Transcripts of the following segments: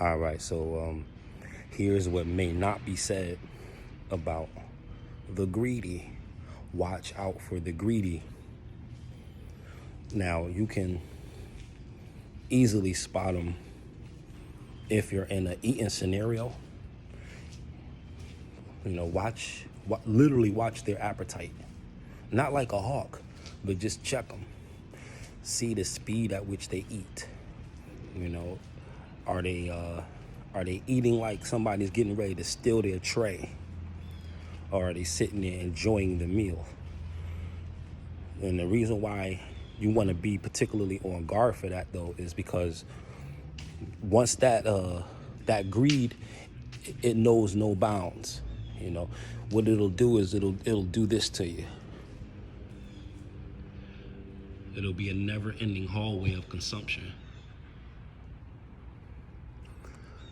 All right, so here's what may not be said about the greedy. Watch out for the greedy. Now, you can easily spot them if you're in an eating scenario. Literally watch their appetite. Not like a hawk, but just check them. See the speed at which they eat. Are they eating like somebody's getting ready to steal their tray? Or are they sitting there enjoying the meal? And the reason why you want to be particularly on guard for that, though, is because once that greed, it knows no bounds. What it'll do is it'll do this to you. It'll be a never-ending hallway of consumption.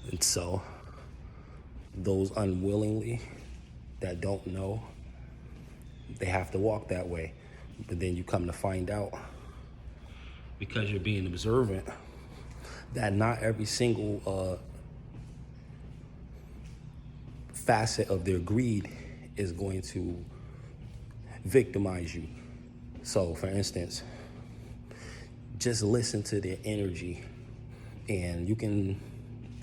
And so, those unwillingly that don't know, they have to walk that way. But then you come to find out, because you're being observant, that not every single facet of their greed is going to victimize you. So, for instance, just listen to their energy, and you can,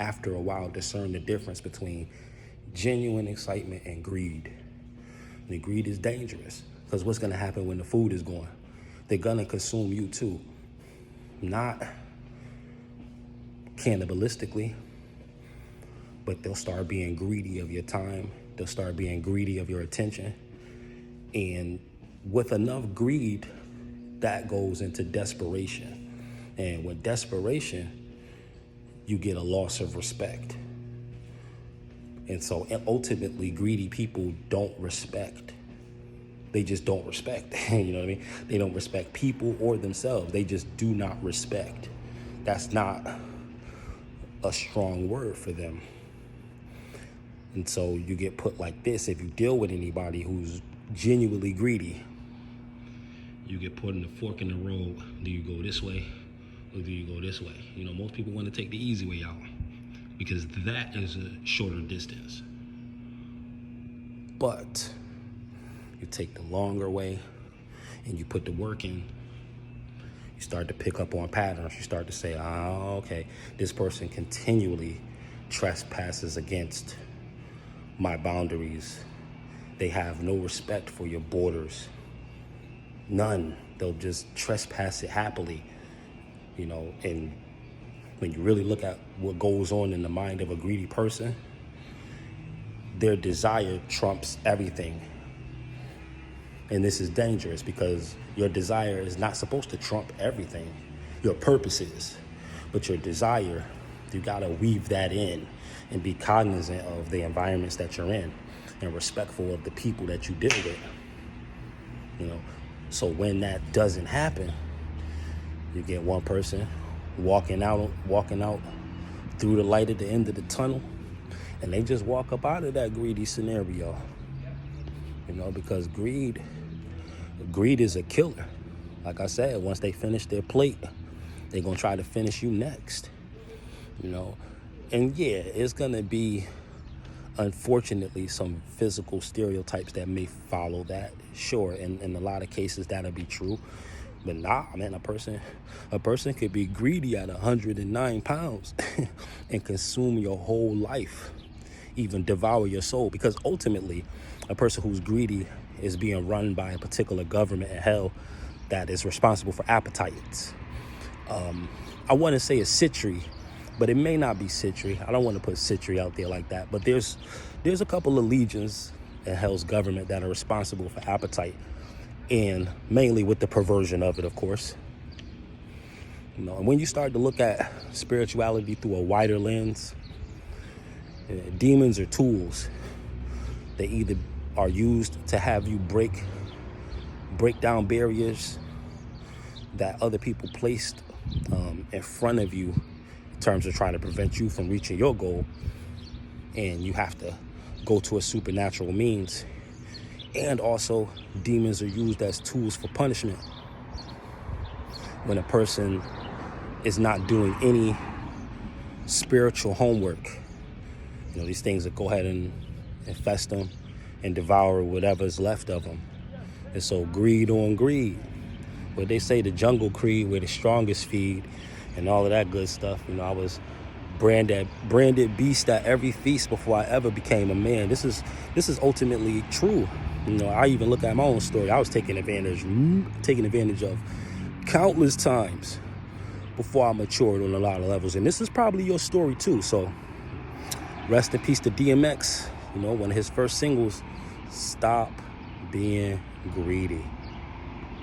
after a while, discern the difference between genuine excitement and greed. The greed is dangerous, because what's going to happen when the food is gone? They're going to consume you too. Not cannibalistically, but they'll start being greedy of your time. They'll start being greedy of your attention. And with enough greed, that goes into desperation. And with desperation, you get a loss of respect. And so ultimately, greedy people don't respect. They just don't respect. You know what I mean? They don't respect people or themselves. They just do not respect. That's not a strong word for them. And so you get put like this. If you deal with anybody who's genuinely greedy, you get put in the fork in the road. Do you go this way or do you go this way? Most people want to take the easy way out because that is a shorter distance. But you take the longer way and you put the work in. You start to pick up on patterns. You start to say, okay, this person continually trespasses against my boundaries. They have no respect for your borders. None. They'll just trespass it happily. And when you really look at what goes on in the mind of a greedy person, their desire trumps everything. And this is dangerous because your desire is not supposed to trump everything. Your purpose is. But your desire, you gotta weave that in and be cognizant of the environments that you're in and respectful of the people that you deal with. So when that doesn't happen, you get one person walking out through the light at the end of the tunnel, and they just walk up out of that greedy scenario. Because greed is a killer. Like I said, once they finish their plate, they're gonna try to finish you next. And yeah, it's gonna be, unfortunately, some physical stereotypes that may follow that. Sure, in a lot of cases that'll be true. But nah, man, a person could be greedy at 109 pounds and consume your whole life, even devour your soul. Because ultimately, a person who's greedy is being run by a particular government in hell that is responsible for appetites. I want to say it's Citry, but it may not be Citry. I don't want to put Citry out there like that. But there's a couple of legions in hell's government that are responsible for appetite, and mainly with the perversion of it, of course. And when you start to look at spirituality through a wider lens, demons are tools. They either are used to have you break down barriers that other people placed in front of you in terms of trying to prevent you from reaching your goal, and you have to go to a supernatural means. And also, demons are used as tools for punishment. When a person is not doing any spiritual homework. You know, these things that go ahead and infest them and devour whatever's left of them. And so greed on greed. What they say, the jungle creed, where the strongest feed, and all of that good stuff. You know, I was branded beast at every feast before I ever became a man. This is ultimately true. You know, I even look at my own story. I was taking advantage of countless times before I matured on a lot of levels. And this is probably your story too. So rest in peace to DMX. You know, one of his first singles, Stop Being Greedy.